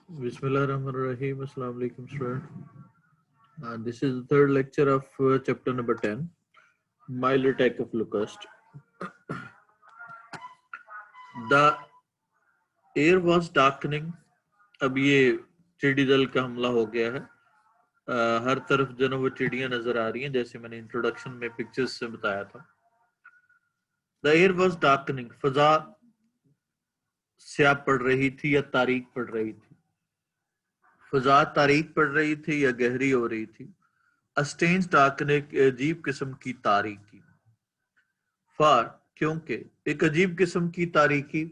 Bismillahirrahmanirrahim. Assalamu alaikum, student. This is the third lecture of chapter number 10, Mild Attack of Locust. The air was darkening. अब ये चिड़ी दल का हमला हो गया है. हर तरफ जो है वो चिड़ियां नजर आ रही हैं, जैसे मैंने इंट्रोडक्शन में पिक्चर्स से बताया था. The air was darkening. फजा स्याह पड़ रही थी या तारीक पड़ रही थी. फजा तारीक पड़ रही थी या गहरी हो रही थी. अस्टेंस डार्कने अजीब किस्म की तारीकी. फार क्योंकि एक अजीब किस्म की तारीकी.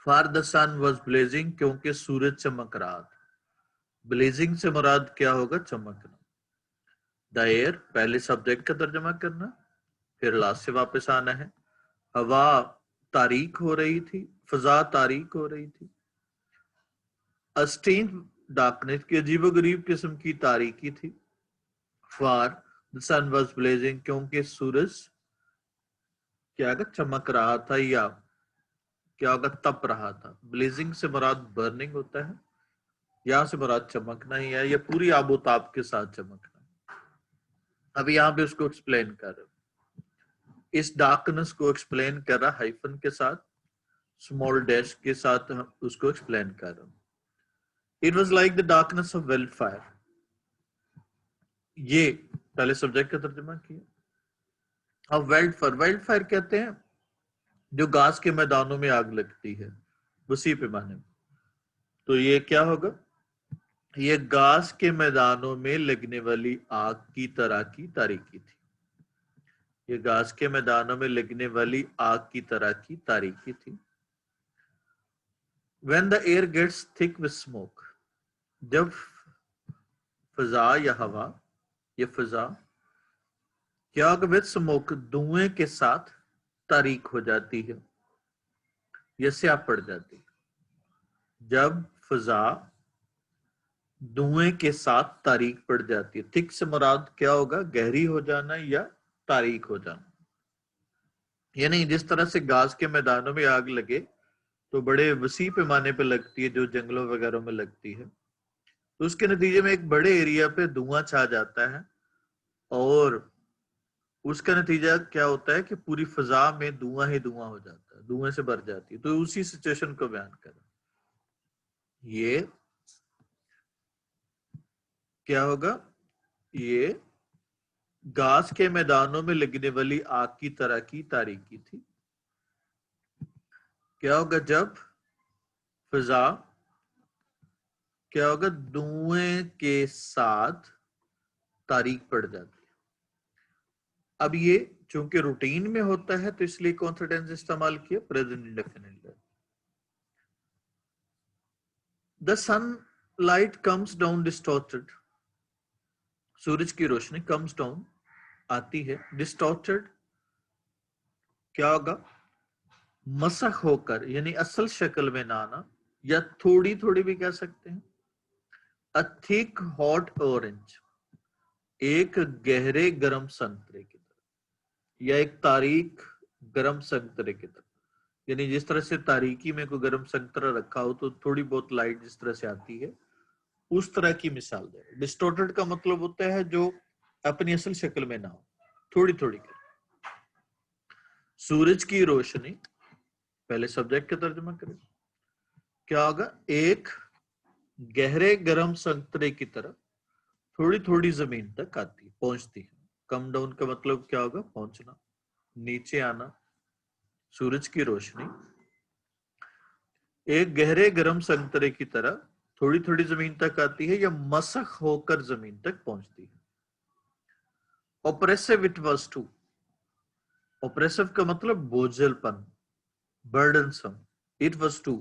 For the sun was blazing क्योंकि सूरज चमक रहा था. ब्लेजिंग से मुराद क्या होगा? चमकना. द एयर पहले सब्जेक्ट का तर्जमा करना, फिर लास्ट से वापस आना है. हवा तारीक हो रही थी, फजा तारीक हो रही थी. अस्टेंस डार्कनेस की अजीबोगरीब किस्म की तारीकी थी. Far the sun was blazing क्योंकि सूरज क्या होगा? चमक रहा था या क्या होगा? तप रहा था. ब्लेजिंग से मुराद बर्निंग होता है, यहां से मुराद चमकना ही है, या पूरी आबोताब के साथ चमकना. अब यहाँ पे उसको एक्सप्लेन कर रहे. इस डार्कनेस को एक्सप्लेन कर रहा हाइफन के साथ, स्मॉल डैश के साथ उसको एक्सप्लेन कर रहा. It was like the darkness of weld fire. ये पहले सब्जेक्ट का तर्जुमा किया. अब वेल्ड फायर कहते हैं जो घास के मैदानों में आग लगती है, वसी पैमाने में. तो ये क्या होगा? ये घास के मैदानों में लगने वाली आग की तरह की तारीकी थी. ये घास के मैदानों में लगने वाली आग की तरह की तारीकी थी. When the air gets thick with smoke, जब फजा या हवा, ये फजा क्या होगा? विद स्मोक धुएं के साथ तारीक हो जाती है या स्याह पड़ जाती है. जब फजा धुएं के साथ तारीक पड़ जाती है. थिक से मुराद क्या होगा? गहरी हो जाना या तारीक हो जाना. यानी जिस तरह से घास के मैदानों में आग लगे तो बड़े वसी पैमाने पे लगती है, जो जंगलों वगैरह में लगती है, तो उसके नतीजे में एक बड़े एरिया पे धुआं छा जाता है और उसका नतीजा क्या होता है कि पूरी फजा में धुआं ही धुआं हो जाता है, धुएं से भर जाती है. तो उसी सिचुएशन को बयान कर ये क्या होगा? ये घास के मैदानों में लगने वाली आग की तरह की तारीकी थी. क्या होगा? जब फिजा क्या होगा? धुएं के साथ तारीक पड़ जाती है. अब ये चूंकि रूटीन में होता है तो इसलिए कौन सा टेंस इस्तेमाल किया? Present indefinite. The sunlight comes down distorted. सूरज की रोशनी कम्स डाउन आती है, डिस्टॉर्टेड क्या होगा? मसख होकर, यानी असल शक्ल में ना आना, या थोड़ी थोड़ी भी कह सकते हैं. अ थिक हॉट ऑरेंज, एक गहरे गर्म संतरे की तरह, या एक तारीक गर्म संतरे की तरह. यानी जिस तरह से तारीकी में कोई गर्म संतरा रखा हो तो थोड़ी बहुत लाइट जिस तरह से आती है, उस तरह की मिसाल दे. डिस्टॉर्टेड का मतलब होता है जो अपनी असल शक्ल में ना हो, थोड़ी थोड़ी कर. सूरज की रोशनी, पहले सब्जेक्ट का तर्जुमा करें. क्या होगा? एक गहरे गर्म संतरे की तरह थोड़ी थोड़ी जमीन तक आती, पहुंचती है. कम डाउन का मतलब क्या होगा? पहुंचना, नीचे आना. सूरज की रोशनी एक गहरे गर्म संतरे की तरह थोड़ी थोड़ी जमीन तक आती है या मसख होकर जमीन तक पहुंचती है. Oppressive it was too. Oppressive का मतलब बोझलपन, burdensome. It was too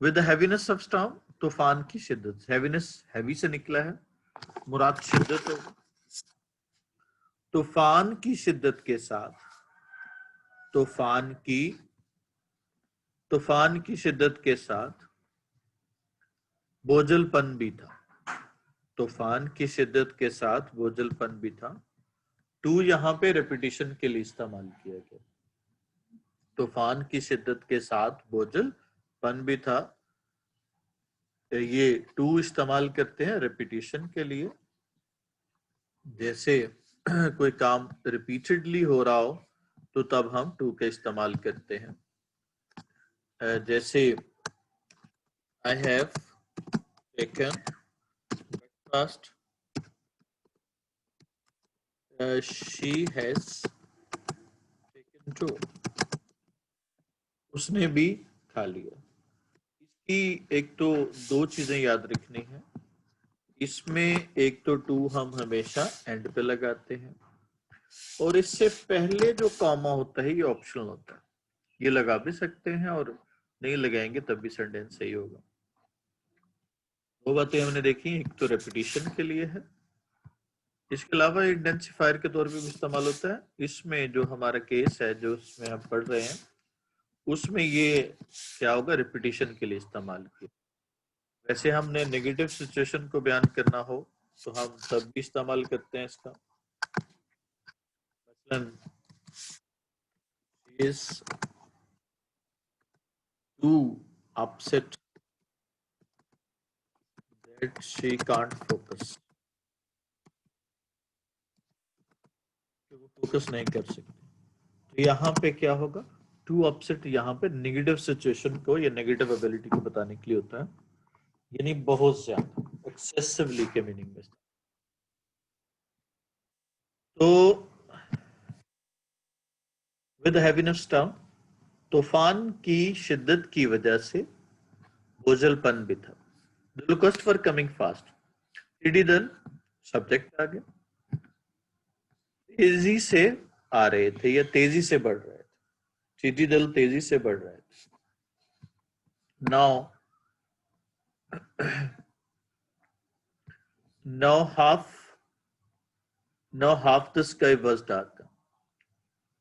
with the heaviness of storm, तूफान की शिद्दत. हैवीनेस हैवी से निकला है, मुराद शिद्दत होगी. तूफान की शिद्दत के साथ, तूफान की शिद्दत के साथ बोझलपन भी था. तूफान की शिद्दत के साथ बोझलपन भी था. टू यहां पे रेपिटेशन के लिए इस्तेमाल किया गया. तूफान की शिद्दत के साथ बोझलपन भी था. ये टू इस्तेमाल करते हैं रिपीटिशन के लिए। जैसे कोई काम रिपीटेडली हो रहा हो तो तब हम टू का इस्तेमाल करते हैं। जैसे I have taken breakfast, she has taken too, उसने भी खा लिया। इसकी एक तो दो चीजें याद रखनी है। इसमें एक तो टू हम हमेशा एंड पे लगाते हैं, और इससे पहले जो कॉमा होता है ये ऑप्शनल होता है, ये लगा भी सकते हैं और नहीं लगाएंगे तब भी सेंटेंस सही होगा। दो बातें हमने देखी, एक तो रेपिटेशन के लिए है, इसके अलावा इंटेंसिफायर के तौर पे भी इस्तेमाल होता है। इसमें जो हमारा केस है जो इसमें हम पढ़ रहे हैं उसमें ये क्या होगा, रिपीटिशन के लिए इस्तेमाल किया। वैसे हमने नेगेटिव सिचुएशन को बयान करना हो तो हम तब भी इस्तेमाल करते हैं इसका। मसलन is too upset that she can't focus, कि वो फोकस नहीं कर सकती। तो यहाँ पे क्या होगा, टू अपसेट यहाँ पे नेगेटिव सिचुएशन को या नेगेटिव एबिलिटी को बताने के लिए होता है, यानी बहुत ज्यादा, एक्सेसिवली के मीनिंग में। तो विद हैवीनेस टर्म, तूफान की शिद्दत की वजह से बोझलपन भी था। The request for coming fast, टिड्डी दल सब्जेक्ट आ गया, तेजी से आ रहे थे या तेजी से बढ़ रहे थे, टिड्डी दल तेजी से बढ़ रहे थे। now half the sky was dark,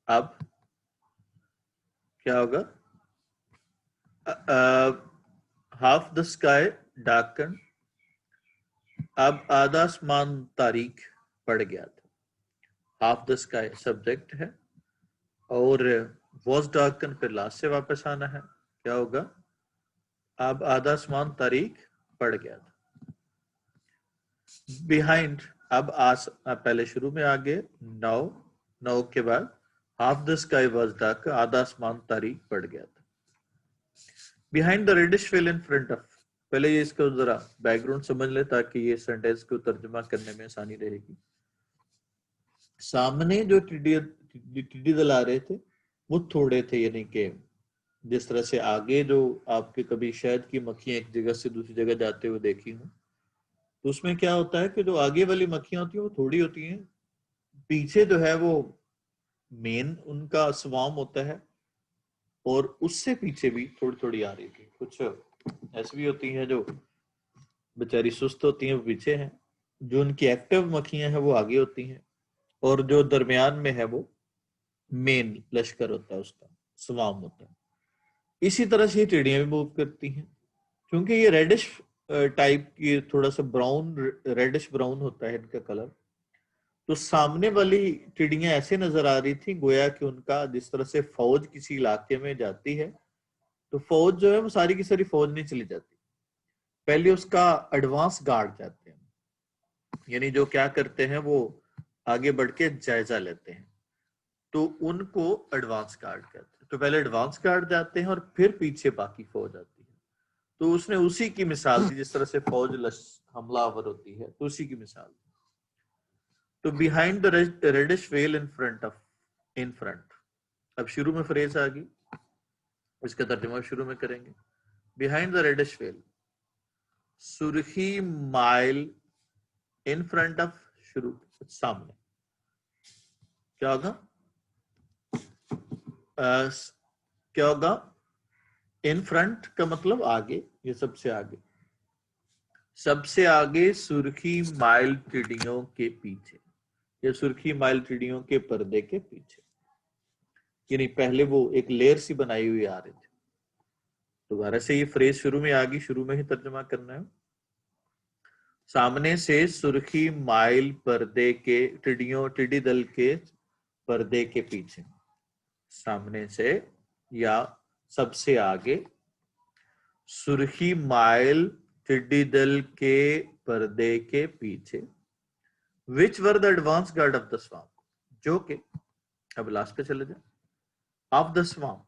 अब क्या होगा, half the sky darkened, अब आधा आसमान तारीख पड़ गया था। हाफ द स्काई सब्जेक्ट है और was darkened फिर लास्ट से वापस आना है, क्या होगा, अब आधा आसमान तारीख पड़ गया था। बिहाइंड, अब पहले शुरू में आ गए, नाउ के बाद half the sky was dark, आधा आसमान तारीख पड़ गया था। Behind the reddish veil in front of, पहले ये इसको जरा बैकग्राउंड समझ ले ताकि ये सेंटेंस को तर्जुमा करने में आसानी रहेगी। सामने जो टिड्डी दल आ रहे थे वो थोड़े थे, यानी कि जिस तरह से आगे जो आपके कभी शहद की मक्खियां एक जगह से दूसरी जगह जाते हुए देखी हूं, तो उसमें क्या होता है कि जो आगे वाली मक्खियां होती हैं वो थोड़ी होती हैं, पीछे जो है वो मेन उनका स्वाम होता है, और उससे पीछे भी थोड़ी थोड़ी आ रही थी। कुछ ऐसी भी होती है जो बेचारी सुस्त होती हैं वो पीछे हैं, जो उनकी एक्टिव मक्खियां हैं वो आगे होती हैं, और जो दरमियान में है वो मेन लश्कर होता है, उसका स्वाम होता है। इसी तरह से ये चिड़ियां भी मूव करती हैं, क्योंकि ये रेडिश टाइप की, थोड़ा सा ब्राउन, रेडिश ब्राउन होता है इनका कलर। तो सामने वाली चिड़ियां ऐसे नजर आ रही थी गोया कि उनका, जिस तरह से फौज किसी इलाके में जाती है तो फौज जो है वो सारी की सारी फौज नहीं चली जाती, पहले उसका एडवांस गार्ड जाते हैं, यानी जो क्या करते हैं वो आगे बढ़ के जायजा लेते हैं, तो उनको एडवांस गार्ड कहते हैं। तो पहले एडवांस गार्ड जाते हैं और फिर पीछे बाकी फौज आती है। तो उसने उसी की मिसाल दी, जिस तरह से फौज हमलावर होती है तो उसी की मिसाल दी। तो behind the reddish veil in front of, in front, अब शुरू में फ्रेज आ गई, इसका तर्जुमा शुरू में करेंगे। बिहाइंड द रेडिश वेल, सुर्खी माइल इन फ्रंट ऑफ, शुरू सामने, क्या होगा, क्या होगा, इन फ्रंट का मतलब आगे, ये सबसे आगे, सबसे आगे सुर्खी माइल टिड्डियों के पीछे, या सुर्खी माइल टिड्डियों के पर्दे के पीछे, यानी पहले वो एक लेयर सी बनाई हुई आ रही थी। दोबारा से ये फ्रेज शुरू में आ गई, शुरू में ही तर्जुमा करना है। सामने से सुर्खी माइल पर्दे के, टिड्डी दल के पर्दे के पीछे, सामने से या सबसे आगे, सुर्खी माइल टिड्डी दल के पर्दे के पीछे, which were the advance guard of the swarm, जो के, अब लास्ट पे चले जाए, ऑफ द स्वाम,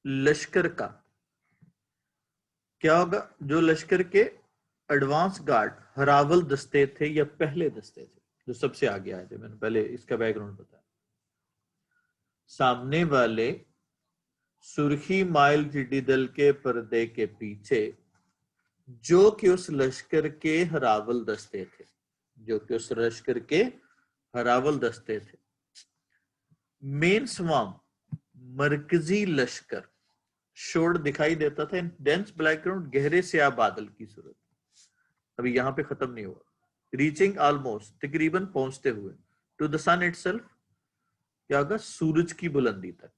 लश्कर का, क्या होगा, जो लश्कर के एडवांस गार्ड हरावल दस्ते थे या पहले दस्ते थे, जो सबसे आगे आए थे। मैंने पहले इसका बैकग्राउंड बताया। सामने वाले सुर्खी माइल टिड्डी दल के पर्दे के पीछे, जो कि उस लश्कर के हरावल दस्ते थे, जो कि उस लश्कर के हरावल दस्ते थे। मेन स्वाम, मरकजी लश्कर, शोड दिखाई देता था, डेंस बैकग्राउंड, गहरे स्याह बादल की सूरत। अभी यहां पे खत्म नहीं हुआ। रीचिंग ऑलमोस्ट, तकरीबन पहुंचते हुए, टू द सन इटसेल्फ, क्या होगा, सूरज की बुलंदी तक,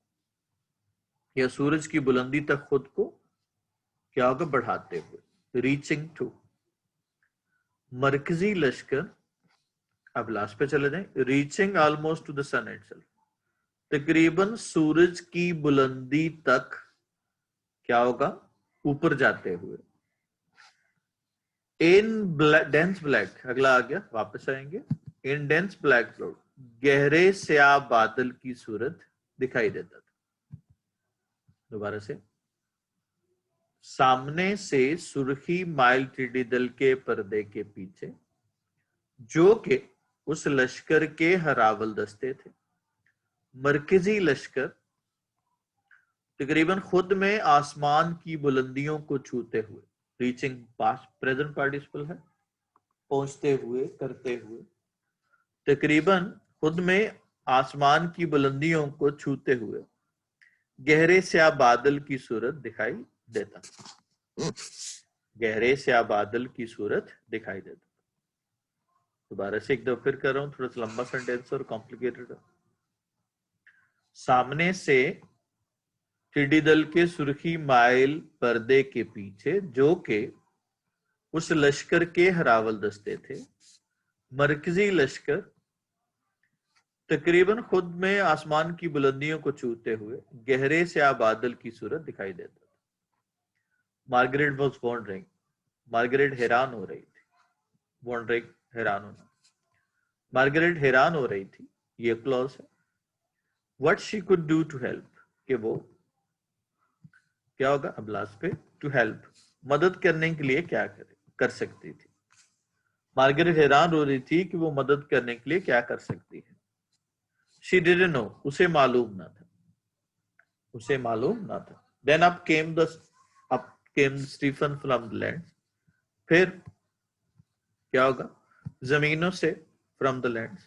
या सूरज की बुलंदी तक खुद को क्या होगा, बढ़ाते हुए। रीचिंग टू, मरकजी लश्कर, अब लास्ट पे चले जाएं, reaching almost to the sun itself, तकरीबन सूरज की बुलंदी तक क्या होगा, ऊपर जाते हुए। इन डेंस ब्लैक, अगला आ गया, वापस आएंगे। इन डेंस ब्लैक क्लाउड, गहरे स्याह बादल की सूरत दिखाई देता था। दोबारा से, सामने से सुर्खी माइल टिड्डी दल के पर्दे के पीछे, जो कि उस लश्कर के हरावल दस्ते थे। मरकजी लश्कर, तकरीबन खुद में आसमान की बुलंदियों को छूते हुए। रीचिंग पास्ट प्रेजेंट पार्टिसिपल है, पहुंचते हुए, करते हुए, तकरीबन खुद में आसमान की बुलंदियों को छूते हुए, गहरे स्याह बादल की सूरत दिखाई देता, गहरे स्याह बादल की सूरत दिखाई देता। दोबारा से एक दफा फिर कर रहा हूं, थोड़ा सा लंबा सेंटेंस और कॉम्प्लिकेटेड है। सामने से टिड्डी दल के सुर्खी माइल पर्दे के पीछे, जो के उस लश्कर के हरावल दस्ते थे। मरकजी लश्कर, तकरीबन खुद में आसमान की बुलंदियों को छूते हुए, गहरे स्याह बादल की सूरत दिखाई देता था। मार्गरेट वॉज वॉन्डरिंग, मार्गरेट हैरान हो रही थी। वॉन्डरिंग, हैरान होना। मार्गरेट हैरान हो रही थी, ये क्लॉज है। What she could do to help, कि वो क्या होगा, अब लास्ट पे, टू हेल्प, मदद करने के लिए क्या कर सकती थी। मार्गरेट हैरान हो रही थी कि वो मदद करने के लिए क्या कर सकती है। शी डिडंट नो, उसे मालूम ना था, उसे मालूम ना था। Then up came Stephen from the land, फिर क्या होगा, जमीनों से, फ्रॉम द लैंड,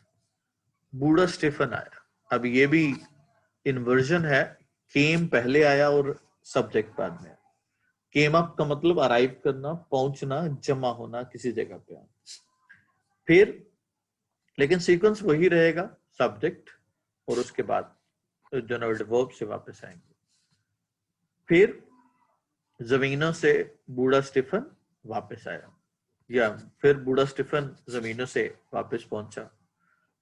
बूढ़ा स्टीफन आया। अब ये भी इन्वर्जन है, केम पहले आया और सब्जेक्ट बाद में। केम अप का मतलब अराइव करना, पहुंचना, जमा होना किसी जगह पे। फिर लेकिन सीक्वेंस वही रहेगा, सब्जेक्ट और उसके बाद जनरल वर्ब से वापस आएंगे। फिर जमीनों से बूढ़ा स्टीफन वापस आया, या फिर बूढ़ा स्टीफन जमीनों से वापस पहुंचा।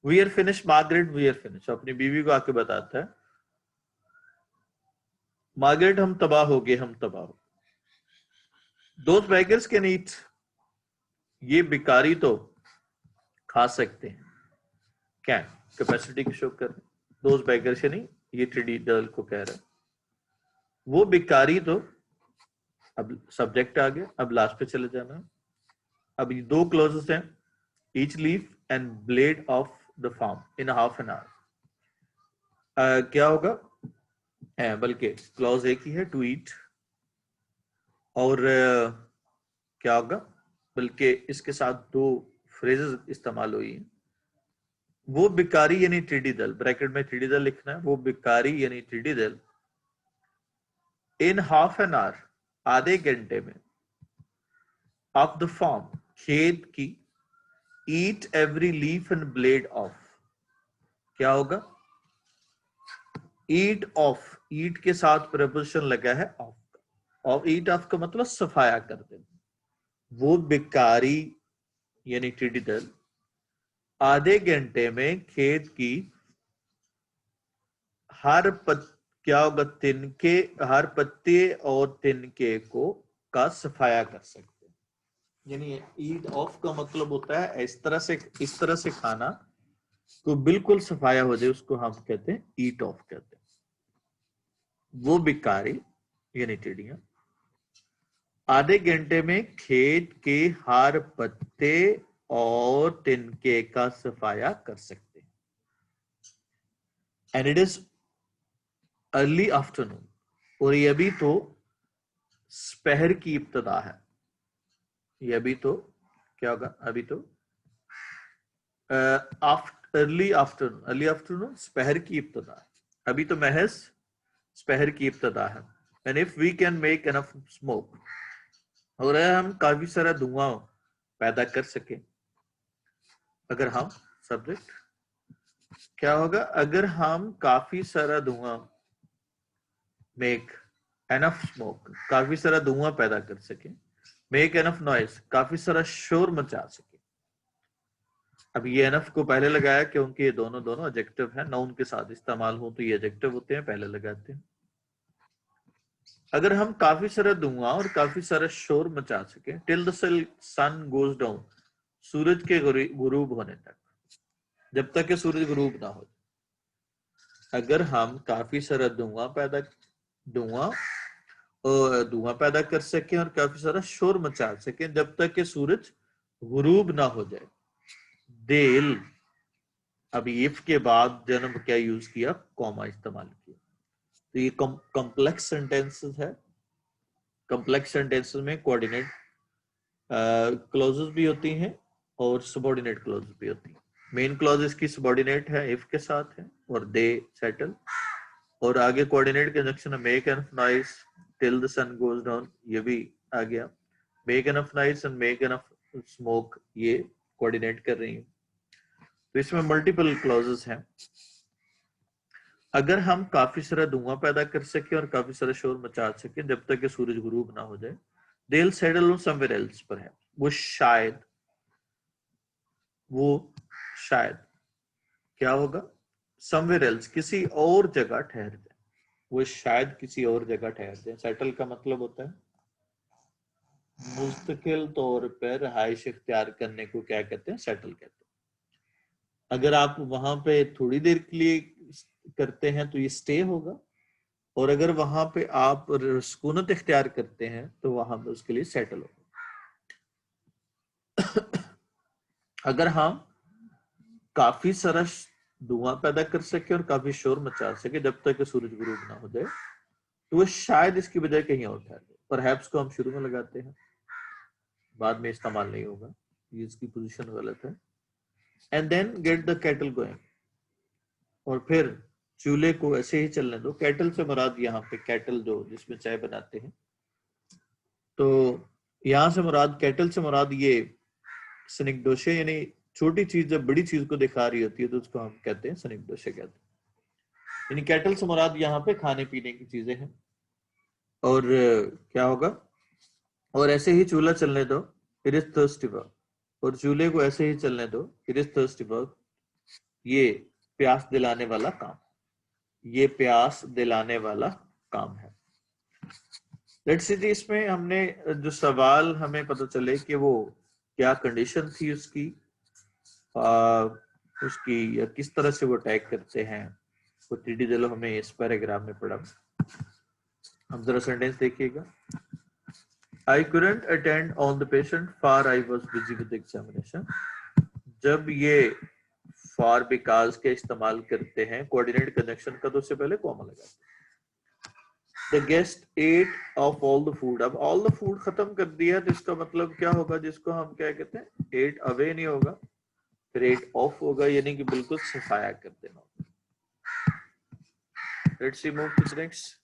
We are finish, Margaret we are finish, अपनी बीवी को आके बताता है, मार्गरेट हम तबाह हो गए, हम तबाह हो। दोज बेगर्स कैन ईट, ये भिखारी तो खा सकते हैं। क्या कैपेसिटी की शो कर, दोज बेगर्स नहीं, ये टिड्डी दल को कह रहा है। वो भिखारी तो, अब सब्जेक्ट आ गया, अब लास्ट पे चले जाना। अब ये दो क्लोजेस हैं, each leaf and blade of the farm in half an hour. क्या होगा, बल्कि क्लॉज एक ही है, टू ईट, और क्या होगा, बल्कि इसके साथ दो फ्रेजेस इस्तेमाल हुई हैं। वो भिखारी यानी टिड्डी दल, ब्रैकेट में टिड्डी दल लिखना है, वो भिखारी यानी टिड्डी दल इन हाफ एन आवर, आधे घंटे में, ऑफ द फार्म, खेत की, eat every leaf and blade of, क्या होगा, ईट ऑफ, ईट के साथ प्रपोजिशन लगा है ऑफ, और ईट ऑफ का मतलब सफाया कर देना। वो भिखारी यानी टिड्डी दल आधे घंटे में खेत की क्या होगा, तिनके, हर पत्ते और तिनके को का सफाया कर सकते हैं। यानी ईट ऑफ का मतलब होता है इस तरह से खाना तो बिल्कुल सफाया हो जाए, उसको हम कहते हैं ईट ऑफ कहते हैं। वो भिखारी यानी टिड्डियां आधे घंटे में खेत के हर पत्ते और तिनके का सफाया कर सकते हैं। And it is early afternoon, और ये अभी तो दोपहर की इब्तदा है। ये अभी तो क्या होगा, अभी तो अर्ली आफ्टरनून दोपहर की इब्तदा है, अभी तो महज दोपहर की इब्तदा है। And if we can make enough smoke, और हम काफी सारा धुआं पैदा कर सके, अगर हम सब्जेक्ट क्या होगा, अगर हम काफी सारा धुआं मेक एनफ स्मोक, काफी सारा धुआं पैदा कर सके, मेक एनफ नॉइज, काफी सारा शोर मचा सके। अब ये एनफ को पहले लगाया क्योंकि ये दोनों एडजेक्टिव है, नाउन के साथ इस्तेमाल हो तो ये एडजेक्टिव होते हैं, पहले लगाते हैं। अगर हम काफी सारा धुआं और काफी सारा शोर मचा सके, till the sun goes down, सूरज के गुरूब होने तक, जब तक कि सूरज गुरूब ना हो। अगर हम काफी सारा धुआं पैदा कर सके और काफी सारा शोर मचा सके जब तक कि सूरज गुरूब ना हो जाए। देल, अब इफ के बाद जन्म क्या यूज किया, कॉमा इस्तेमाल किया। तो ये कॉम्प्लेक्स सेंटेंसेस है। कॉम्प्लेक्स सेंटेंसेस में कोऑर्डिनेट क्लॉजेस भी होती हैं और सबऑर्डिनेट क्लॉजेस भी होती हैं। मेन क्लॉज इसकी सबऑर्डिनेट है, इफ के साथ है, और दे सेटल, और आगे कोऑर्डिनेट कंजंक्शन है, make enough noise till the sun goes down, ये भी आ गया। Make enough noise and make enough smoke, ये कोऑर्डिनेट कर रही है। तो इसमें मल्टीपल क्लॉजेस हैं। अगर हम काफी सारा धुआं पैदा कर सके और काफी सारा शोर मचा सके जब तक कि सूरज गुरूब ना हो जाए, they'll settle on somewhere else perhaps, वो शायद क्या होगा, somewhere else, किसी और जगह ठहर जाए। वो शायद किसी और जगह ठहर जाए। सेटल का मतलब होता है मुस्तकिल तौर पर रहाइश इख्तियार करने को क्या कहते हैं, सेटल कहते हैं। अगर आप वहां पे थोड़ी देर के लिए करते हैं तो ये स्टे होगा, और अगर वहां पे आप सुकूनत इख्तियार करते हैं तो वहां पे उसके लिए सेटल होगा। अगर हम काफी सारा धुआं पैदा कर सके और काफी शोर मचा सके जब तक सूरज गुरूब ना हो जाए, तो वो शायद इसकी बजाय कहीं और ठहर जाए। परहैप्स को हम शुरू में लगाते हैं, बाद में इस्तेमाल नहीं होगा, ये इसकी पोजीशन गलत है। And then get the kettle going, और फिर चूल्हे को ऐसे ही चलने दो। केटल से मुराद यहाँ पे केटल जो जिसमें चाय बनाते हैं, तो यहाँ से मुराद केटल से मुराद ये स्निग्धोषे, यानी छोटी चीज जब बड़ी चीज को दिखा रही होती है तो उसको हम कहते हैं स्निग्धोषे कहते हैं। यानी केटल से मुराद यहाँ पे खाने पीने की चीजें हैं। और क्या होगा, और ऐसे ही चूल्हा चलने दो, इट इज थर्स्टी वर्क, और चूल्हे को ऐसे ही चलने दो, इट इज थर्स्टी वर्क, ये प्यास दिलाने वाला काम, ये प्यास दिलाने वाला काम है। लेट्स सी, इसमें हमने जो सवाल हमें पता चले कि वो क्या कंडीशन थी उसकी, उसकी या किस तरह से वो अटैक करते हैं, वो टीडी चलो हमें इस पैराग्राफ में पढ़ा। हम जरा सेंटेंस देखिएगा। I couldn't attend on the patient, for I was busy with the examination. जब ये for because के इस्तेमाल करते हैं कोऑर्डिनेट कंजंक्शन का, तो उससे पहले कॉमा लगाते हैं। The guest ate of all the food, अब all the food खत्म कर दिया तो इसका मतलब क्या होगा, जिसको हम क्या कहते हैं, ate away नहीं होगा, फिर ate off होगा, यानी कि बिल्कुल सफाया कर देना। Let's see, move to the next.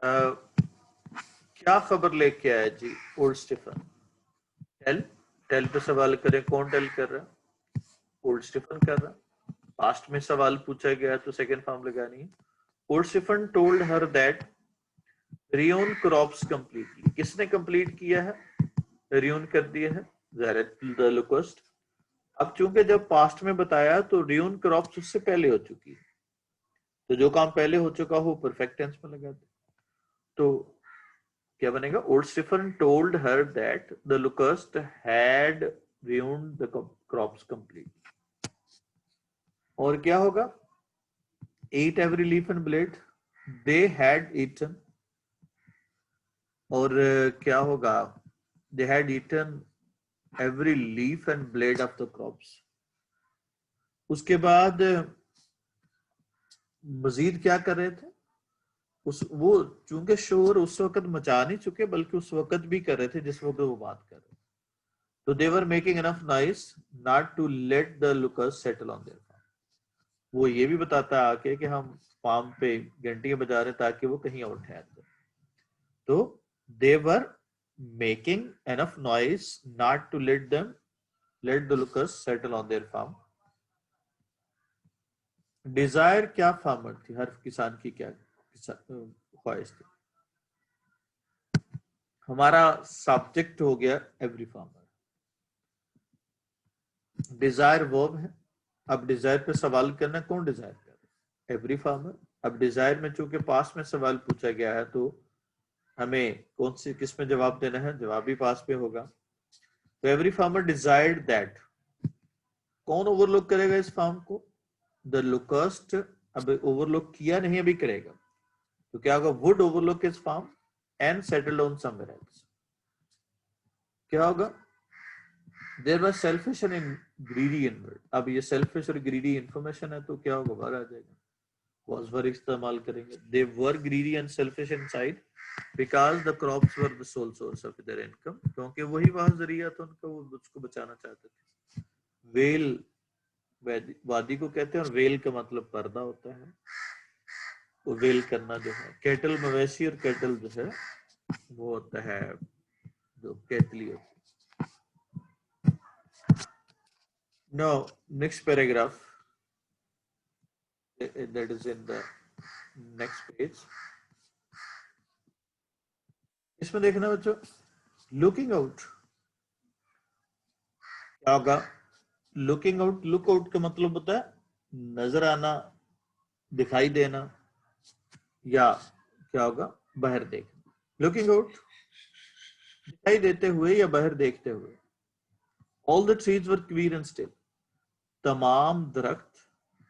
क्या खबर लेके आया जी ओल्ड स्टीफन? टेल पे सवाल करें, कौन टेल कर रहा है, ओल्ड स्टीफन कर रहा। पास्ट में सवाल पूछा गया तो सेकंड फॉर्म लगानी है। Old Stephen told her that ruined crops completely, किसने कंप्लीट किया है, रियोन कर दिया है, द लोकस्ट। अब चूंकि जब पास्ट में बताया तो रियोन क्रॉप्स उससे पहले हो चुकी है, तो जो काम पहले हो चुका हो परफेक्ट टेंस में लगाते। तो क्या बनेगा? Old Stephen told her that the locust had ruined the crops complete. और क्या होगा? ate every leaf and blade, they had eaten। और क्या होगा? they had eaten every leaf and blade of the crops। उसके बाद मजीद क्या कर रहे थे? वो चूंकि शोर उस वक्त मचा नहीं चुके, बल्कि उस वक्त भी कर रहे थे जिस वक्त वो बात कर रहे थे। तो they were making enough noise not to let the locusts settle on their farm। वो ये भी बताता है आके कि हम फार्म पे घंटियां बजा रहे ताकि वो कहीं और ठहर जाए। तो they were making enough noise not to let the locusts settle on their farm। Desire क्या फार्मर थी? हर किसान की क्या ख्वाहिश थी? हमारा सब्जेक्ट हो गया एवरी फार्मर। डिजायर वर्ब है। अब डिजायर पे सवाल करना, कौन डिजायर कर रहा है? Every farmer. अब डिजायर में चूंकि पास में सवाल पूछा गया है तो हमें कौन सी किस में जवाब देना है? जवाब भी पास पे होगा। तो एवरी फार्मर डिजायर्ड दैट। कौन ओवरलुक करेगा इस फार्म को? The locust. अब ओवरलुक किया नहीं, अभी करेगा। तो क्या होगा? Would overlook his farm and settle on somewhere else. क्या होगा? There was selfish and greedy inward. अब ये सेल्फिश और ग्रीडी इंफॉर्मेशन है तो क्या होगा? बाहर आ जाएगा। was वर इस्तेमाल करेंगे। They were greedy and selfish inside because the crops were the sole source of their income. क्योंकि वही वहां जरिया था उनका, वो उसको बचाना चाहते थे। वेल वादी को कहते हैं, और वेल का मतलब पर्दा होता है। वो वेल करना जो है, कैटल मवेशी, और कैटल जो है वो होता है जो कैटली होती है। Now, next paragraph that is in the next page। इसमें देखना बच्चों, लुकिंग आउट क्या होगा? लुकिंग आउट, लुक आउट का मतलब होता है नजर आना, दिखाई देना, या क्या होगा? बाहर देखना। लुकिंग आउट दिखाई देते हुए या बाहर देखते हुए। All the trees were queer and still. तमाम दरख्त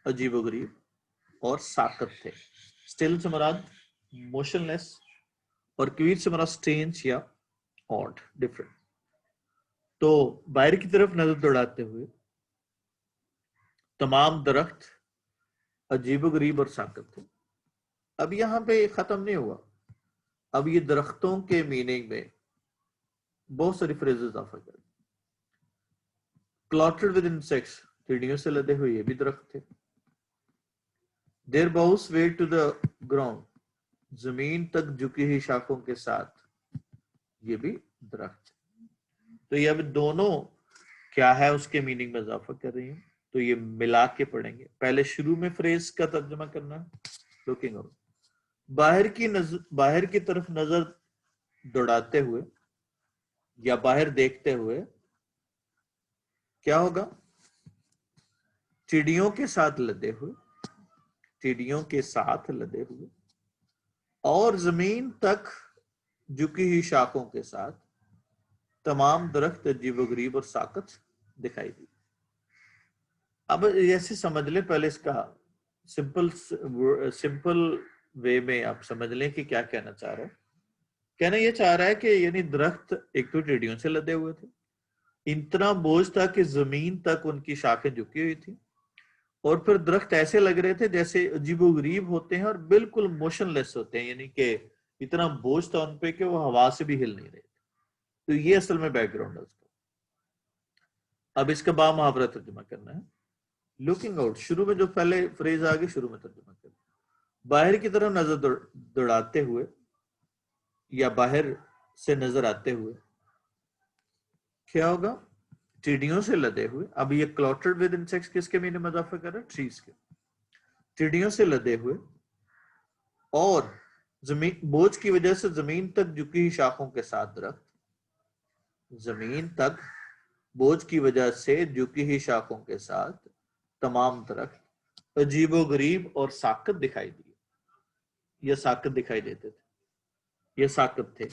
अजीबोगरीब और साकत थे। स्टिल से मुराद मोशनलेस, और क्वीर से मुराद स्ट्रेंज या ऑड, डिफरेंट। तो बाहर की तरफ नजर दौड़ाते हुए तमाम दरख्त अजीबोगरीब और साकत थे। अब यहां पे खत्म नहीं हुआ। अब ये दरख्तों के मीनिंग में बहुत सारी फ्रेजेस इजाफा कर। क्लॉटेड विद इंसेक्ट्स, चिड़ियों से लदे हुए ये भी दरख्त थे। Their boughs weighed to the ground, जमीन तक झुकी हुई शाखों के साथ, ये भी दरख्त। तो ये अब दोनों क्या है उसके मीनिंग में इजाफा कर रही हूँ। तो ये मिला के पढ़ेंगे। पहले शुरू में फ्रेज का तर्जुमा करना है, लुकिंग आउट। बाहर की तरफ नजर दौड़ाते हुए या बाहर देखते हुए क्या होगा? चिड़ियों के साथ लदे हुए, चिड़ियों के साथ लदे हुए, और जमीन तक झुकी हुई शाखों के साथ तमाम दरख्त अजीबोगरीब और साकत दिखाई दी। अब ऐसे समझ लें, पहले इसका सिंपल वे में आप समझ लें कि क्या कहना चाह रहा है। कहना यह चाह रहा है कि यानी दरख्त एक तो टिड्डियों से लदे हुए थे, इतना बोझ था कि जमीन तक उनकी शाखें झुकी हुई थी, और फिर दरख्त ऐसे लग रहे थे जैसे अजीबोगरीब होते हैं और बिल्कुल मोशनलेस होते हैं, यानी कि इतना बोझ था उन पे कि वो हवा से भी हिल नहीं रहे थे। तो ये असल में बैकग्राउंड है उसका। अब इसका बामुहावरा तर्जुमा करना है। लुकिंग आउट, शुरू में जो पहले फ्रेज आ गई शुरू में तर्जुमा करना। बाहर की तरफ नजर दौड़ाते हुए या बाहर से नजर आते हुए क्या होगा? चिड़ियों से लदे हुए। अब ये क्लॉटेड विद इंसेक्ट्स किसके मीनिंग में इजाफा कर रहा है? ट्रीज के। चिड़ियों से लदे हुए और जमीन बोझ की वजह से जमीन तक झुकी हुई शाखों के साथ दरख्त, जमीन तक बोझ की वजह से झुकी हुई शाखों के साथ तमाम दरख्त अजीबोगरीब और साकत दिखाई दिए, या साकत दिखाई देते थे। ये साकत थे।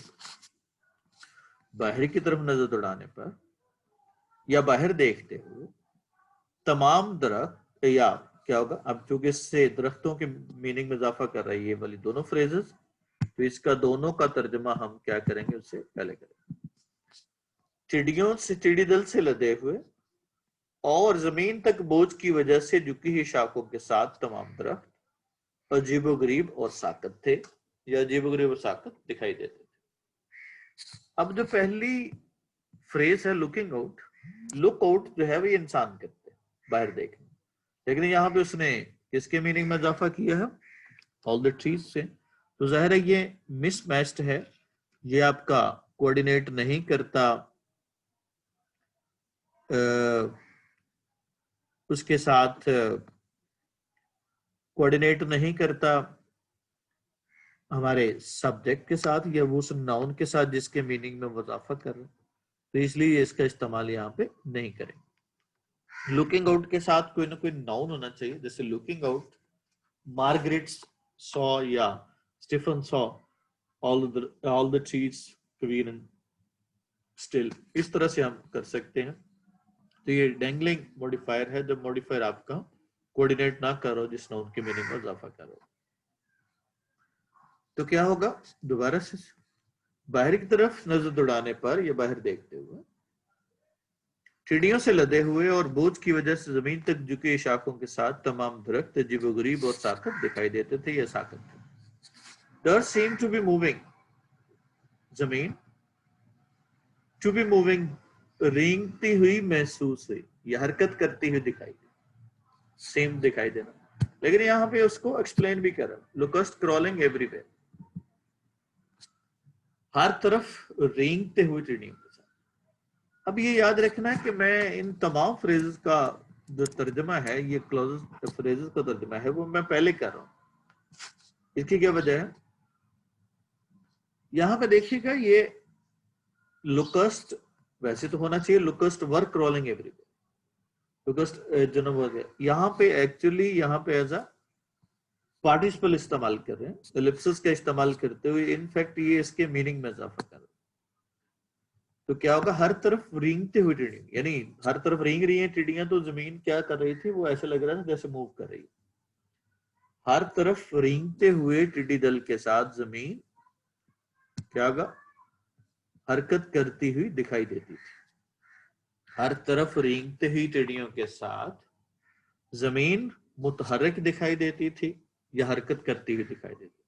बाहर की तरफ नजर दौड़ाने पर या बाहर देखते हुए तमाम दरख्त, या क्या होगा, अब चूंकि इससे दरख्तों के मीनिंग में इजाफा कर रही है ये वाली दोनों फ्रेजेस, तो इसका दोनों का तर्जमा हम क्या करेंगे, उससे पहले करेंगे। चिड़ियों से, चिड़ी दल से लदे हुए और जमीन तक बोझ की वजह से झुकी हुई शाखों के साथ तमाम दरख्त अजीबोगरीब और साकत थे, या अजीबोगरीब और साकत दिखाई देते थे। अब जो पहली फ्रेज है लुकिंग आउट, लुक आउट जो है वो इंसान करते हैं बाहर देखने, लेकिन यहाँ पे उसने किसके मीनिंग में इजाफा किया है, ऑल द ट्रीज से। तो जाहिर है ये मिसमैच्ड है, ये आपका कोऑर्डिनेट नहीं करता उसके साथ, कोऑर्डिनेट नहीं करता हमारे सब्जेक्ट के साथ या वो उस नाउन के साथ जिसके मीनिंग में इजाफा कर रहे हैं, तो इसलिए इसका इस्तेमाल यहाँ पे नहीं करेंगे। लुकिंग आउट के साथ कोई ना कोई नाउन होना चाहिए, जैसे लुकिंग आउट, मार्गरेट सॉ या Stephen saw all the trees green and still, इस तरह से हम कर सकते हैं। तो ये डेंगलिंग मॉडिफायर है, जब मॉडिफायर आपका कोऑर्डिनेट ना करो जिस नाउन के मीनिंग में इजाफा करो। तो क्या होगा, दोबारा से, बाहर की तरफ नजर दौड़ाने पर या बाहर देखते हुए चिड़ियों से लदे हुए और बोझ की वजह से जमीन तक झुकी शाखों के साथ तमाम दरख्त अजीबोगरीब और साकत दिखाई देते थे या साकत थे। The seem to be moving, जमीन टू बी मूविंग, रेंगती हुई महसूस हुई या हरकत करती हुई दिखाई दी, सेम दिखाई देना। लेकिन यहाँ पे उसको एक्सप्लेन भी कर रहा है, लोकस्ट क्रॉलिंग एवरीवेयर, हर तरफ रेंगते हुए चिड़ियों के साथ। अब ये याद रखना है कि मैं इन तमाम फ्रेजेस का जो तर्जमा है, ये क्लॉजेस फ्रेजेस का तर्जमा है, वो मैं पहले कर रहा हूं। इसकी क्या वजह है, यहां पे देखिएगा ये लोकस्ट वैसे तो होना चाहिए locust work crawling everywhere, locust general, यहाँ पे एक्चुअली यहाँ पे एज अ पार्टिसिपल इस्तेमाल कर रहे हैं, एलिप्सिस का इस्तेमाल करते हुए, इनफैक्ट ये इसके मीनिंग में इजाफा कर रहे हैं। तो क्या होगा, हर तरफ रेंगते हुए टिड्डियां, यानी हर तरफ रेंग रही हैं टिड्डियां, तो जमीन क्या कर रही थी, वो ऐसे लग रहा था जैसे मूव कर रही है। हर तरफ रेंगते हुए टिड्डी दल के साथ जमीन क्या होगा, हरकत करती हुई दिखाई देती थी। हर तरफ रेंगते हुई टिड्डियों के साथ जमीन मुतहरक दिखाई देती थी या हरकत करती हुई दिखाई देती थी।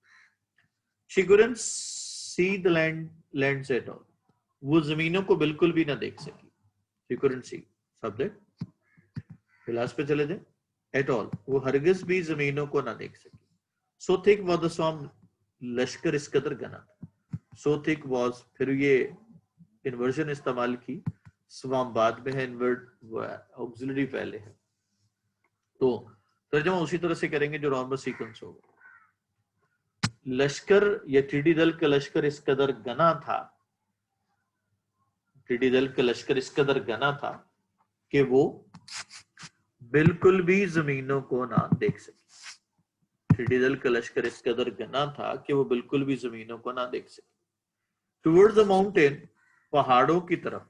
She couldn't see the lands at all, वो जमीनों को बिल्कुल भी ना देख सकी। She couldn't see, सब्जेक्ट फिलहाल पे चले जाए, at all, वो हरगिज भी जमीनों को ना देख सकी। So thick was the swarm, लश्कर इस कदर घना था। So thick was, फिर ये इन्वर्जन इस्तेमाल की, स्वाम बाद में है, इन्वर्ट ऑक्सिलरी पहले है, तो तर्जुमा उसी तरह से करेंगे जो नॉर्मल सीक्वेंस होगा। लश्कर या टिड्डी दल का लश्कर इस कदर घना था, टिड्डी दल का लश्कर इस कदर घना था कि वो बिल्कुल भी जमीनों को ना देख सके। टिड्डी दल का लश्कर इस कदर घना था कि वो बिल्कुल भी जमीनों को ना देख सके। टुवर्ड्स द माउंटेन, पहाड़ों की तरफ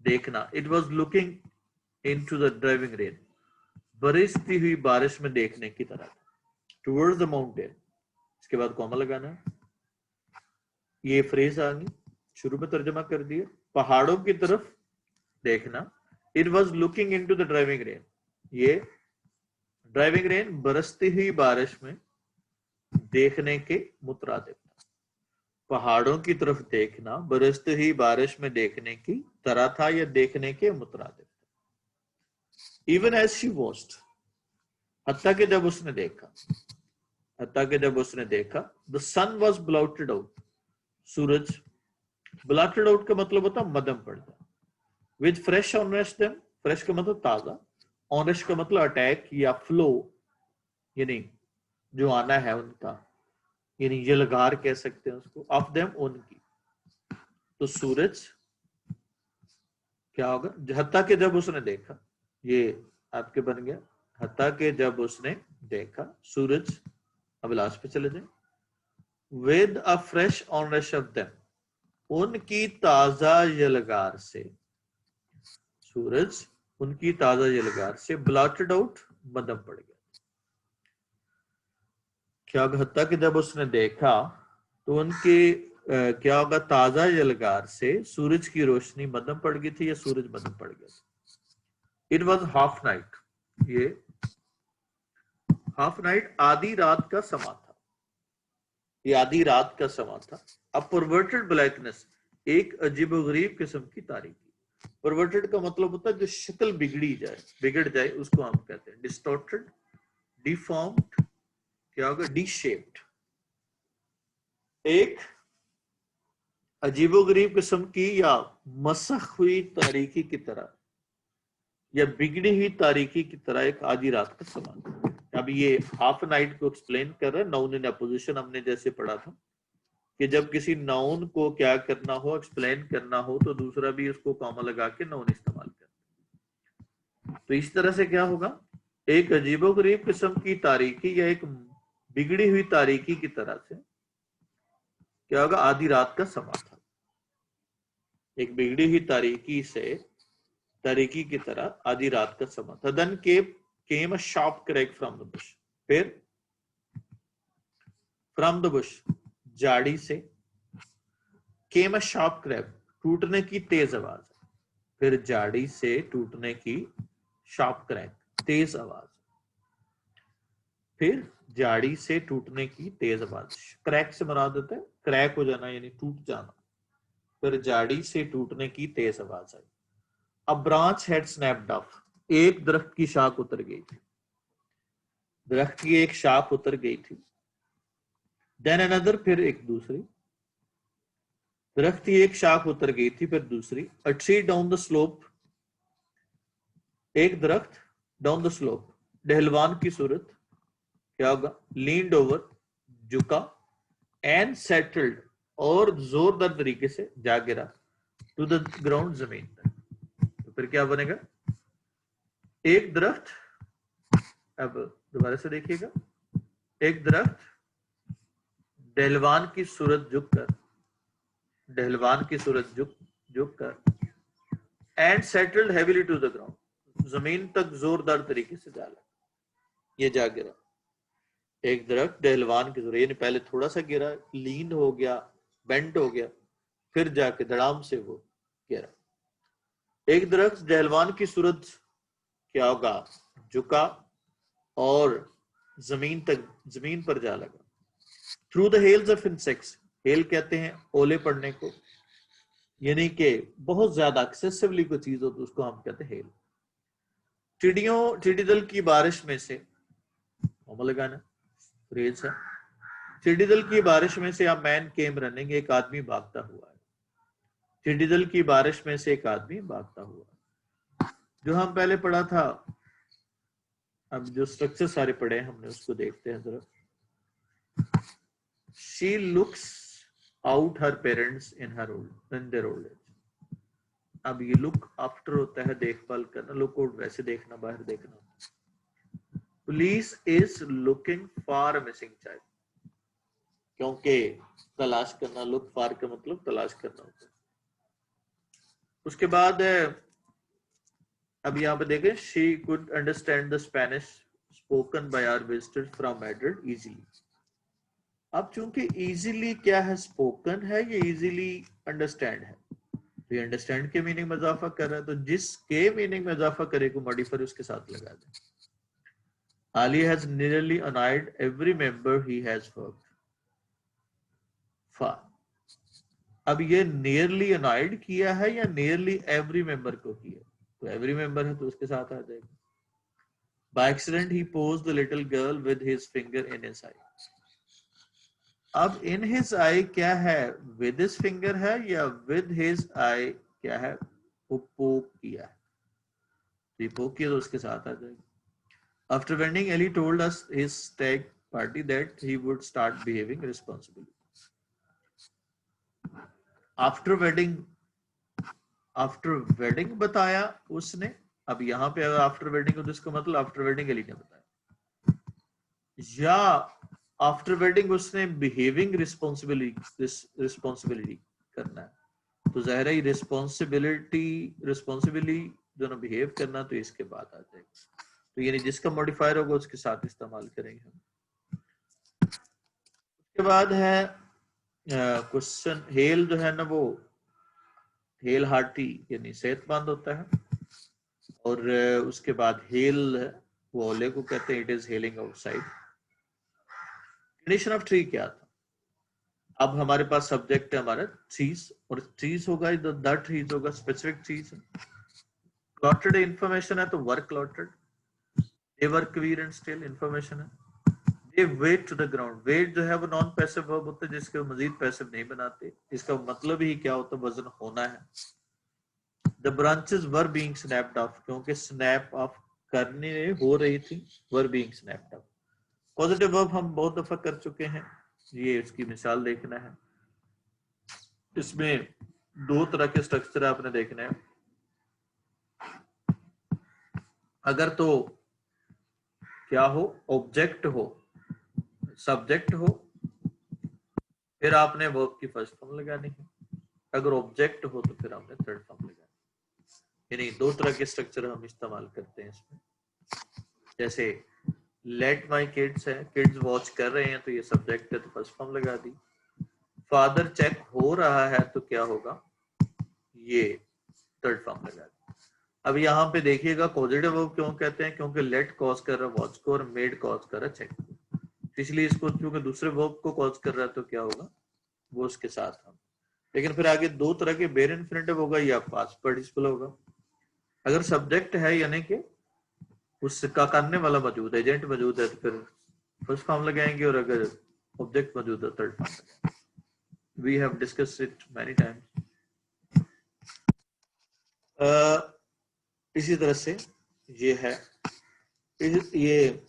देखना, it was looking into the driving rain, बरसती हुई बारिश में देखने की तरह। टुवर्ड्स द माउंटेन, इसके बाद कॉमा लगाना है, ये फ्रेज आ गई, शुरू में तर्जमा कर दिया, पहाड़ों की तरफ देखना, it was looking into the driving rain, ये ड्राइविंग रेन बरसती हुई बारिश में देखने के मुतरादिफ, पहाड़ों की तरफ देखना बरसती हुई बारिश में देखने की तरह था या देखने के मुतरादिफ। इवन एज शी वॉच्ड, हत्ता कि जब उसने देखा, हत्ता कि जब उसने देखा, the sun was blotted out, सूरज, ब्लॉटेड आउट का मतलब होता मध्यम पड़ता, with fresh unrest them, fresh का मतलब ताजा, ऑनरेस्ट का मतलब अटैक या फ्लो, यानी जो आना है उनका, यानी ये लगार कह सकते हैं उसको, ऑफ देम, उनकी। तो सूरज क्या होगा, हत्ता कि जब उसने देखा, ये आपके बन गया, हत्ता कि जब उसने देखा, सूरज, अब लास्ट पे चले जाए, with a fresh onrush of them, उनकी ताजा यलगार से, सूरज उनकी ताजा यलगार से ब्लॉटेड आउट, मध्यम पड़ गया। क्या हत्ता कि जब उसने देखा तो उनके क्या होगा, ताजा यलगार से सूरज की रोशनी मध्यम पड़ गई थी या सूरज मध्यम पड़ गया था। इट वॉज हाफ नाइट, ये हाफ नाइट आधी रात का समा था, ये आधी रात का समा था। अब परवर्टेड ब्लैकनेस, एक अजीबोगरीब किस्म की तारीकी। परवर्टेड का मतलब होता है जो शक्ल बिगड़ जाए उसको हम कहते हैं डिस्टॉर्टेड, डिफॉर्म्ड, क्या होगा, डिशेप्ड। एक अजीबोगरीब किस्म की या मसख हुई तारीकी की तरह या बिगड़ी हुई तारीकी की तरह एक आधी रात का समा। अब ये हाफ नाइट को एक्सप्लेन कर रहे हैं। नाउन इन अपोजिशन हमने जैसे पढ़ा था कि जब किसी नाउन को क्या करना हो, एक्सप्लेन करना हो, तो दूसरा भी उसको कॉमा लगा के नाउन इस्तेमाल करते। तो इस तरह से क्या होगा, एक अजीबोगरीब किस्म की तारीकी या एक बिगड़ी हुई तारीकी की तरह से क्या होगा, आधी रात का समा था। एक बिगड़ी हुई तारीकी की तरह आधी रात का समा था। Then came a sharp crack from the bush, फिर फ्रॉम द बुश, झाड़ी से, केम अ शार्प क्रैक, टूटने की तेज आवाज, फिर झाड़ी से टूटने की शार्प क्रैक, तेज आवाज, फिर झाड़ी से टूटने की तेज आवाज। क्रैक से मुराद होता है क्रैक हो जाना यानी टूट जाना। फिर झाड़ी से टूटने की तेज आवाज आई। A branch had snapped off, एक दरख्त की शाख उतर गई थी, दरख्त की एक शाख उतर गई थी। देन अनदर, फिर एक दूसरी, दरख्त की एक शाख उतर गई थी, फिर दूसरी। A tree down the slope, एक दरख्त डाउन द स्लोप, ढलवान की सूरत, क्या होगा, लीन्ड ओवर, झुका, एंड सेटल्ड, और जोरदार तरीके से जा गिरा, टू द ग्राउंड, जमीन पर। तो फिर क्या बनेगा, एक दरख्त, अब दोबारा से देखिएगा, एक दरख्त ढलवान की सूरत झुककर, ढलवान की सूरत झुककर, and settled heavily to the ground, जमीन तक जोरदार तरीके से जा लगा, ये जा गिरा। एक दरख्त ढलवान की सूरत, यानी पहले थोड़ा सा गिरा, लीन हो गया, बेंट हो गया, फिर जाके धड़ाम से वो गिरा। एक दरख्त ढलवान की सूरत क्या होगा, झुका और जमीन पर जा लगा। Through the hails of insects, hail कहते हैं ओले पड़ने को, यानी कि बहुत ज्यादा एक्सेसिवली कोई चीज हो तो उसको हम कहते हैं हेल। टिड्डी दल की बारिश में से, लगाना फ्रेज है, टिड्डी दल की बारिश में से, अ मैन केम रनिंग, एक आदमी भागता हुआ है। टिड्डी दल की बारिश में से एक आदमी भागता हुआ, जो हम पहले पढ़ा था। अब जो स्ट्रक्चर सारे पढ़े हैं हमने उसको देखते हैं जरा। She looks out her parents in their old age. अब ये लुक आफ्टर होता है देखभाल करना, लुक आउट वैसे देखना, बाहर देखना। Police is looking for a missing child, क्योंकि तलाश करना, लुक फॉर का मतलब तलाश करना होता है। उसके बाद अब यहाँ पे देखें, she could understand the Spanish spoken by our visitors from Madrid easily. अब चूंकि इजीली क्या है, स्पोकन है, ये इजीली अंडरस्टैंड है, तो ये अंडरस्टैंड के मीनिंग में इजाफा कर रहा है, तो जिसके मीनिंग में इजाफा करे को मॉडिफायर उसके साथ लगा दे। Ali has nearly annoyed every member he has worked for. अब ये nearly annoyed किया है या nearly every member को किया, तो every member है तो उसके साथ आ जाएगा। By accident he posed the little girl with his finger in his eye. अब in his eye क्या है, with his finger है या with his eye क्या है, वो पोक किया है, तो ये पोक किया तो उसके साथ आ जाएगा। After wedding, Ali told us his stag party that he would start behaving responsibly. After wedding बताया उसने। अब यहाँ पे आफ्टर वेडिंग हो तो इसका मतलब आफ्टर वेडिंग अली ने बताया, या आफ्टर वेडिंग उसने बिहेविंग रिस्पॉन्सिबिलिटी करना है, तो ज़ाहिर है रिस्पॉन्सिबिली जो ना बिहेव करना, तो इसके बाद आ जाएगा। तो यानी जिसका मॉडिफायर होगा उसके साथ इस्तेमाल करेंगे हम। उसके बाद है क्वेश्चन, हेल जो है ना वो हेल हार्टी यानी सेहतमंद होता है, और उसके बाद हेल वो ओले को कहते हैं, it is hailing outside. Condition of tree क्या था? अब हमारे पास सब्जेक्ट है हमारा ट्रीज, और ट्रीज होगा द ट्रीज होगा स्पेसिफिक चीज। क्लॉटेड इंफॉर्मेशन है तो work clotted, they were queer and still information है। They weighed to the ground, weighed जो है वो नॉन पैसिव वर्ब होता है जिसके मजीद पैसिव नहीं बनाते, इसका मतलब ही क्या होता है? वजन होना है। The branches were being snapped of, क्योंकि स्नैप ऑफ करने हो रही थी, were being snapped of. Positive verb हम बहुत दफा कर चुके हैं, ये इसकी मिसाल देखना है। इसमें दो तरह के स्ट्रक्चर आपने देखने हैं। अगर तो क्या हो, ऑब्जेक्ट हो, सब्जेक्ट हो, फिर आपने वर्ब की फर्स्ट फॉर्म लगानी है। अगर ऑब्जेक्ट हो तो फिर आपने थर्ड फॉर्म लगानी है। यानी दो तरह के स्ट्रक्चर हम इस्तेमाल करते हैं इसमें। जैसे लेट माई किड्स है, किड्स वॉच कर रहे हैं तो ये सब्जेक्ट है तो फर्स्ट फॉर्म लगा दी। फादर चेक हो रहा है तो क्या होगा? ये थर्ड फॉर्म लगा दी। अब यहाँ पे देखिएगा पॉजिटिव वर्ब क्यों कहते हैं? क्योंकि लेट कॉज कर रहा है वॉच को और मेड कॉज कर रहा है चेक को, इसलिए इसको क्योंकि दूसरे वर्ब को कॉज कर रहा है तो क्या होगा? वो उसके साथ हम। लेकिन फिर आगे दो तरह के बेर इन्फिनेटिव होगा या पास्ट पार्टिसिपल होगा। अगर सब्जेक्ट है यानी कि उसका करने वाला मौजूद है, एजेंट मौजूद है, तो फिर फर्स्ट फॉर्म लगाएंगे, और अगर ऑब्जेक्ट मौजूद है थर्ड फॉर्म लगाएंगे। We have discussed it many times. इसी तरह से ये है, ये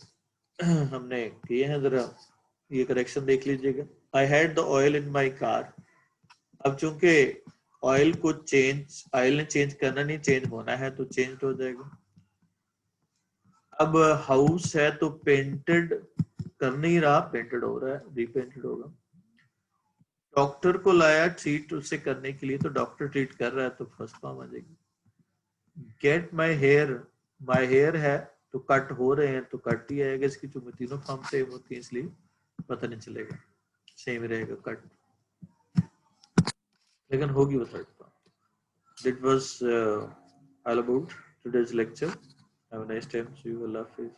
हमने किए हैं, जरा ये करेक्शन देख लीजिएगा। I had the oil in my car. अब चूंकि ऑयल को चेंज, ऑयल ने चेंज करना नहीं, चेंज होना है तो चेंज हो जाएगा। अब हाउस है तो पेंटेड कर नहीं रहा, पेंटेड हो रहा है, रीपेंटेड होगा। डॉक्टर को लाया ट्रीट उसे करने के लिए, तो डॉक्टर ट्रीट कर रहा है तो फर्स्ट फॉर्म आ जाएगी। गेट माई हेयर है तो कट हो रहे हैं तो कट ही आएगा। इसकी चूंकि तीनों फॉर्म सेम होती है इसलिए पता नहीं चलेगा, सेम रहेगा कट, लेकिन होगी वो third form. That was all about today's lecture. Have a nice time. See you. Allah Hafiz.